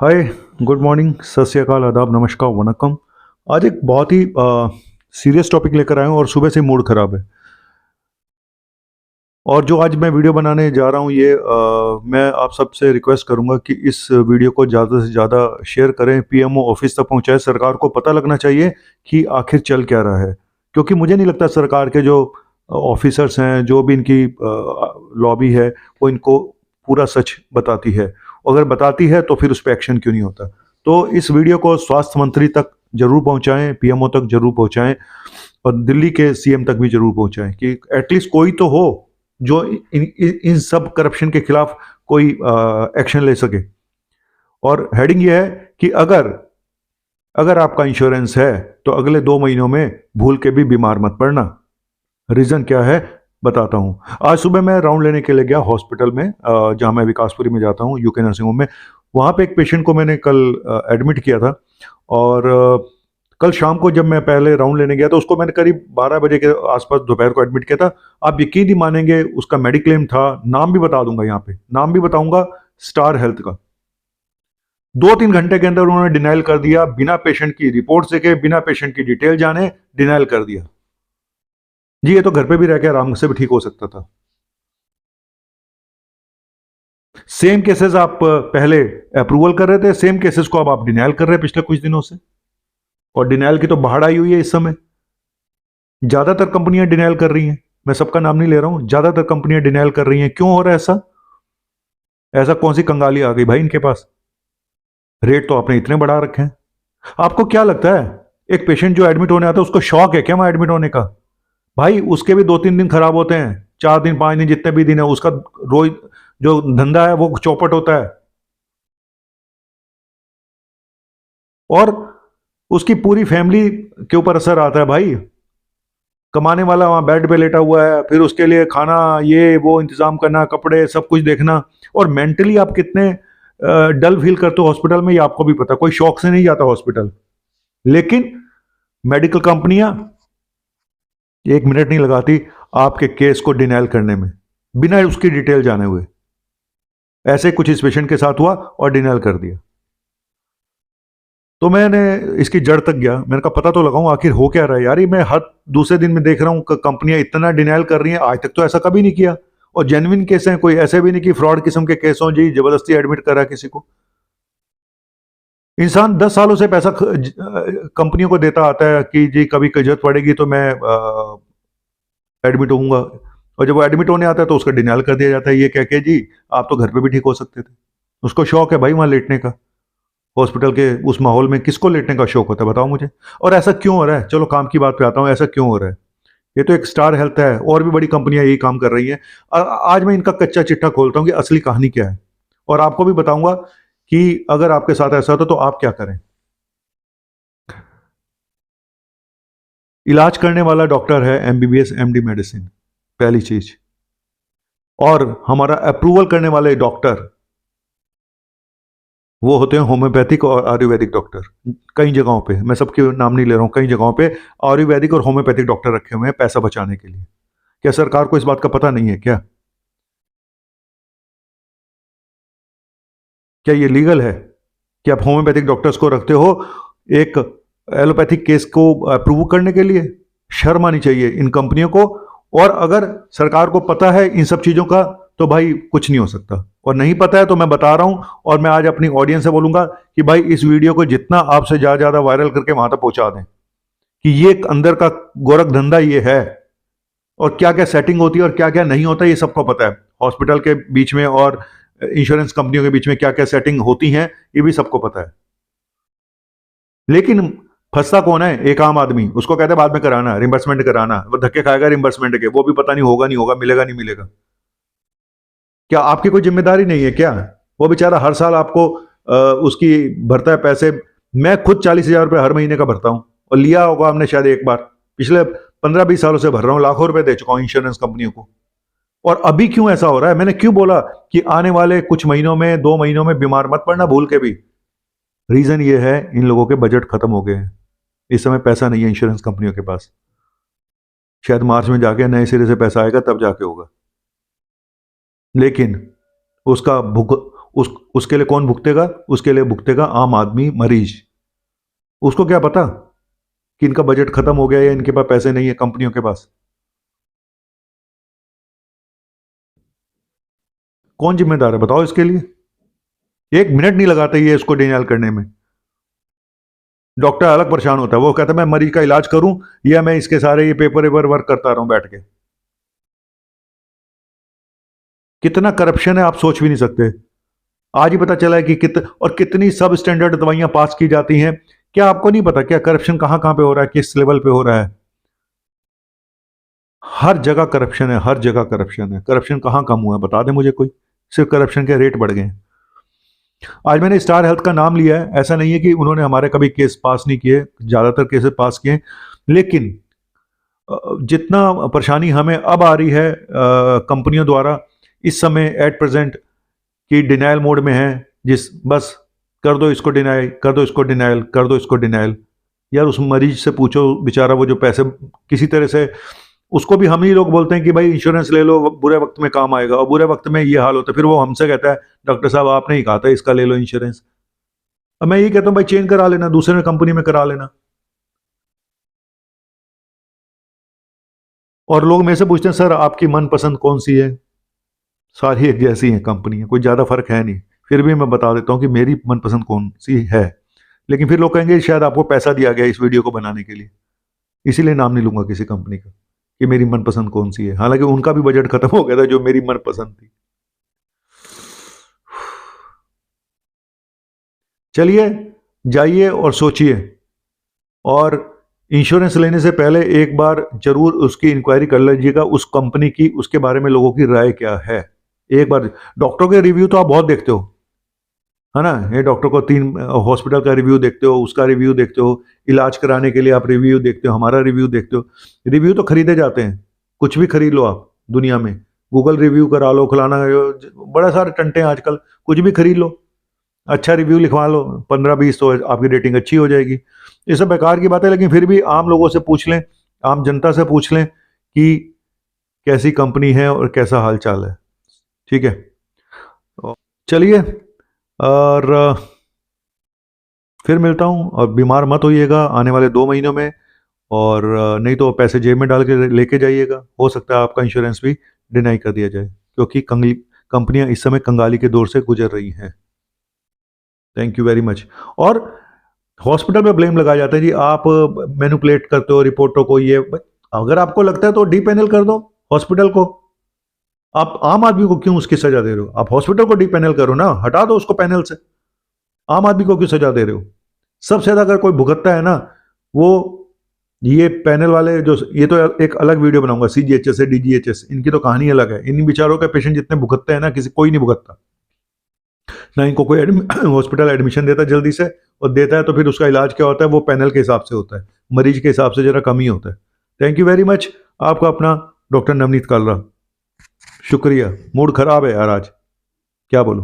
हाय, good morning, सत श्री अकाल, आदाब, नमस्कार, वनक्कम। आज एक बहुत ही सीरियस टॉपिक लेकर आया हूँ और सुबह से मूड खराब है। और जो आज मैं वीडियो बनाने जा रहा हूँ मैं आप सबसे रिक्वेस्ट करूँगा कि इस वीडियो को ज़्यादा से ज़्यादा शेयर करें, पीएमओ ऑफिस तक पहुँचाएं। सरकार को पता लगना चाहिए कि आखिर चल क्या रहा है, क्योंकि मुझे नहीं लगता सरकार के जो ऑफिसर्स हैं, जो भी इनकी लॉबी है, वो इनको पूरा सच बताती है। अगर बताती है तो फिर उस पर एक्शन क्यों नहीं होता। तो इस वीडियो को स्वास्थ्य मंत्री तक जरूर पहुंचाएं, पीएमओ तक जरूर पहुंचाएं और दिल्ली के सीएम तक भी जरूर पहुंचाएं कि एटलीस्ट कोई तो हो जो इन सब करप्शन के खिलाफ कोई एक्शन ले सके। और हेडिंग ये है कि अगर अगर आपका इंश्योरेंस है तो अगले 2 महीनों में भूल के भी बीमार मत पड़ना। रीजन क्या है बताता हूं। आज सुबह मैं राउंड लेने के लिए गया हॉस्पिटल में, जहां मैं विकासपुरी में जाता हूं, यूके नर्सिंग होम में। वहां पे एक पेशेंट को मैंने कल एडमिट किया था। और कल शाम को जब मैं पहले राउंड लेने गया तो उसको मैंने करीब 12 बजे के आसपास दोपहर को एडमिट किया था। आप यकीन नहीं मानेंगे, उसका मेडिक्लेम था, नाम भी बता दूंगा, यहाँ पे नाम भी बताऊंगा, स्टार हेल्थ का। 2-3 घंटे के अंदर उन्होंने डिनाइल कर दिया, बिना पेशेंट की रिपोर्ट देखे, बिना पेशेंट की डिटेल जाने डिनाइल कर दिया। जी, ये तो घर पे भी रह के आराम से भी ठीक हो सकता था। सेम केसेस आप पहले अप्रूवल कर रहे थे, सेम केसेस को अब आप डिनाइल कर रहे हैं पिछले कुछ दिनों से। और डिनाइल की तो बाढ़ आई हुई है इस समय। ज्यादातर कंपनियां डिनाइल कर रही हैं, मैं सबका नाम नहीं ले रहा हूं, ज्यादातर कंपनियां डिनाइल कर रही हैं। क्यों हो रहा है ऐसा? ऐसा कौन सी कंगाली आ गई भाई इनके पास? रेट तो आपने इतने बढ़ा रखे हैं। आपको क्या लगता है एक पेशेंट जो एडमिट होने आता है उसको शौक है क्या वहां एडमिट होने का? भाई उसके भी 2-3 दिन खराब होते हैं, 4 दिन 5 दिन जितने भी दिन है, उसका रोज जो धंधा है वो चौपट होता है। और उसकी पूरी फैमिली के ऊपर असर आता है भाई। कमाने वाला वहां बेड पे लेटा हुआ है, फिर उसके लिए खाना ये वो इंतजाम करना, कपड़े सब कुछ देखना। और मेंटली आप कितने डल फील करते हो हॉस्पिटल में, ये आपको भी पता। कोई शौक से नहीं जाता हॉस्पिटल, लेकिन मेडिकल कंपनियां 1 मिनट नहीं लगाती आपके केस को डिनाइल करने में, बिना उसकी डिटेल जाने हुए। ऐसे कुछ इस पेशेंट के साथ हुआ और डिनाइल कर दिया। तो मैंने इसकी जड़ तक गया, मैंने कहा पता तो लगाऊं आखिर हो क्या रहा है यार। ये मैं हर दूसरे दिन में देख रहा हूं कंपनियां इतना डिनाइल कर रही हैं, आज तक तो ऐसा कभी नहीं किया। और जेन्युइन केस हैं, कोई ऐसे भी नहीं कि फ्रॉड किस्म के केस हों जी जबरदस्ती एडमिट करा किसी को। इंसान 10 सालों से पैसा कंपनियों को देता आता है कि जी कभी जरूरत पड़ेगी तो मैं एडमिट होऊंगा। और जब वो एडमिट होने आता है तो उसका डिनाइल कर दिया जाता है, ये कह के जी आप तो घर पे भी ठीक हो सकते थे। उसको शौक है भाई वहां लेटने का। हॉस्पिटल के उस माहौल में किसको लेटने का शौक होता है बताओ मुझे। और ऐसा क्यों हो रहा है? चलो काम की बात पे आता हूँ, ऐसा क्यों हो रहा है? ये तो एक स्टार हेल्थ है, और भी बड़ी कंपनियां यही काम कर रही हैं। आज मैं इनका कच्चा चिट्ठा खोलता हूँ कि असली कहानी क्या है, और आपको भी बताऊंगा कि अगर आपके साथ ऐसा होता तो आप क्या करें। इलाज करने वाला डॉक्टर है एमबीबीएस एमडी मेडिसिन, पहली चीज। और हमारा अप्रूवल करने वाले डॉक्टर वो होते हैं होम्योपैथिक और आयुर्वेदिक डॉक्टर। कई जगहों पे, मैं सबके नाम नहीं ले रहा हूँ, कई जगहों पे आयुर्वेदिक और होम्योपैथिक डॉक्टर रखे हुए हैं पैसा बचाने के लिए। क्या सरकार को इस बात का पता नहीं है क्या? क्या ये लीगल है कि आप होम्योपैथिक डॉक्टर्स को रखते हो एक एलोपैथिक केस को अप्रूव करने के लिए? शर्म आनी चाहिए इन कंपनियों को। और अगर सरकार को पता है इन सब चीजों का तो भाई कुछ नहीं हो सकता, और नहीं पता है तो मैं बता रहा हूं। और मैं आज अपनी ऑडियंस से बोलूंगा कि भाई इस वीडियो को जितना आपसे ज्यादा ज्यादा वायरल करके वहां तक पहुंचा दें कि ये अंदर का गोरख धंधा ये है, और क्या क्या सेटिंग होती है और क्या क्या नहीं होता ये सबको पता है। हॉस्पिटल के बीच में और इंश्योरेंस कंपनियों के बीच में क्या क्या सेटिंग होती हैं ये भी सबको पता है। लेकिन फंसता कौन है? एक आम आदमी। उसको कहते हैं बाद में कराना, रिम्बर्समेंट कराना, वो धक्के खाएगा रिम्बर्समेंट के, वो भी पता नहीं होगा नहीं होगा, मिलेगा नहीं मिलेगा। क्या आपकी कोई जिम्मेदारी नहीं है क्या? वो बेचारा हर साल आपको उसकी भरता है पैसे। मैं खुद 40,000 रुपये हर महीने का भरता हूं, और लिया होगा हमने शायद एक बार। पिछले 15-20 सालों से भर रहा हूं, लाखों रुपए दे चुका हूं इंश्योरेंस कंपनियों को। और अभी क्यों ऐसा हो रहा है? मैंने क्यों बोला कि आने वाले कुछ महीनों में, 2 महीनों में बीमार मत पड़ना भूल के भी? रीजन ये है इन लोगों के बजट खत्म हो गए हैं। इस समय पैसा नहीं है इंश्योरेंस कंपनियों के पास। शायद मार्च में जाके नए सिरे से पैसा आएगा, तब जाके होगा। लेकिन उसका भुग उसके लिए कौन भुगतेगा? उसके लिए भुगतेगा आम आदमी, मरीज। उसको क्या पता कि इनका बजट खत्म हो गया या इनके पास पैसे नहीं है कंपनियों के पास? कौन जिम्मेदार है बताओ इसके लिए? 1 मिनट नहीं लगाते ये इसको डिनाइल करने में। डॉक्टर अलग परेशान होता है, वो कहता है मैं मरीज का इलाज करूं या मैं इसके सारे ये पेपर वेपर वर्क करता रहूं बैठ के। कितना करप्शन है आप सोच भी नहीं सकते। आज ही पता चला है कि कितनी सब स्टैंडर्ड दवाइयां पास की जाती हैं। क्या आपको नहीं पता क्या करप्शन कहां कहां पे हो रहा है, किस लेवल पे हो रहा है? हर जगह करप्शन है, हर जगह करप्शन है। करप्शन कहां कम हुआ है बता दे मुझे कोई। सिर्फ करप्शन के रेट बढ़ गए हैं। आज मैंने स्टार हेल्थ का नाम लिया है, ऐसा नहीं है कि उन्होंने हमारे कभी केस पास नहीं किए, ज्यादातर केसेस पास किए, लेकिन जितना परेशानी हमें अब आ रही है कंपनियों द्वारा इस समय एट प्रेजेंट, कि डिनाइल मोड में है, जिस बस कर दो इसको डिनाइल, कर दो इसको डिनाइल, कर दो इसको डिनाइल। यार उस मरीज से पूछो बेचारा, वो जो पैसे किसी तरह से, उसको भी हम ही लोग बोलते हैं कि भाई इंश्योरेंस ले लो, बुरे वक्त में काम आएगा, और बुरे वक्त में ये हाल होता है, फिर वो हमसे कहता है डॉक्टर साहब आपने ही कहा था इसका ले लो इंश्योरेंस। अब मैं यही कहता हूँ भाई चेंज करा लेना, दूसरे कंपनी में करा लेना। और लोग मेरे से पूछते हैं सर आपकी मनपसंद कौन सी है? सारी एक जैसी हैं कंपनियां, कोई ज़्यादा फर्क है नहीं। फिर भी मैं बता देता हूँ कि मेरी मनपसंद कौन सी है। लेकिन फिर लोग कहेंगे शायद आपको पैसा दिया गया इस वीडियो को बनाने के लिए, इसीलिए नाम नहीं लूंगा किसी कंपनी का कि मेरी मनपसंद कौन सी है, हालांकि उनका भी बजट खत्म हो गया था जो मेरी मनपसंद थी। चलिए जाइए और सोचिए, और इंश्योरेंस लेने से पहले एक बार जरूर उसकी इंक्वायरी कर लीजिएगा, उस कंपनी की, उसके बारे में लोगों की राय क्या है। एक बार डॉक्टरों के रिव्यू तो आप बहुत देखते हो, है ना? ये डॉक्टर को 3 हॉस्पिटल का रिव्यू देखते हो, उसका रिव्यू देखते हो, इलाज कराने के लिए आप रिव्यू देखते हो, हमारा रिव्यू देखते हो। रिव्यू तो खरीदे जाते हैं, कुछ भी खरीद लो आप दुनिया में, गूगल रिव्यू करा लो, फलाना, बड़ा सारे टंटे हैं आजकल, कुछ भी खरीद लो, अच्छा रिव्यू लिखवा लो, 15-20 तो आपकी रेटिंग अच्छी हो जाएगी। ये सब बेकार की बात है, लेकिन फिर भी आम लोगों से पूछ लें, आम जनता से पूछ लें कि कैसी कंपनी है और कैसा हाल चाल है। ठीक है, चलिए, और फिर मिलता हूँ। और बीमार मत होइएगा आने वाले 2 महीनों में, और नहीं तो पैसे जेब में डाल के लेके जाइएगा, हो सकता है आपका इंश्योरेंस भी डिनाई कर दिया जाए, क्योंकि कंपनियां इस समय कंगाली के दौर से गुजर रही हैं। Thank you very much. और हॉस्पिटल में ब्लेम लगाया जाता है जी, आप मैनिपुलेट करते हो रिपोर्टों को, ये अगर आपको लगता है तो डी पैनल कर दो हॉस्पिटल को। आप आम आदमी को क्यों उसकी सजा दे रहे हो? आप हॉस्पिटल को डी पैनल करो ना, हटा दो उसको पैनल से। आम आदमी को क्यों सजा दे रहे हो? सबसे ज्यादा अगर कोई भुगतता है ना, वो ये पैनल वाले, जो ये तो एक अलग वीडियो बनाऊंगा, CGHS है, DGHS, इनकी तो कहानी अलग है। इन बेचारों के पेशेंट जितने भुगतते हैं ना, किसी कोई नहीं भुगतता ना, इनको कोई हॉस्पिटल एडमिशन देता जल्दी से, और देता है तो फिर उसका इलाज क्या होता है वो पैनल के हिसाब से होता है, मरीज के हिसाब से जरा कम ही होता है। Thank you very much. आपका अपना डॉक्टर नवनीत कालरा। शुक्रिया। मूड खराब है यार आज, क्या बोलूं।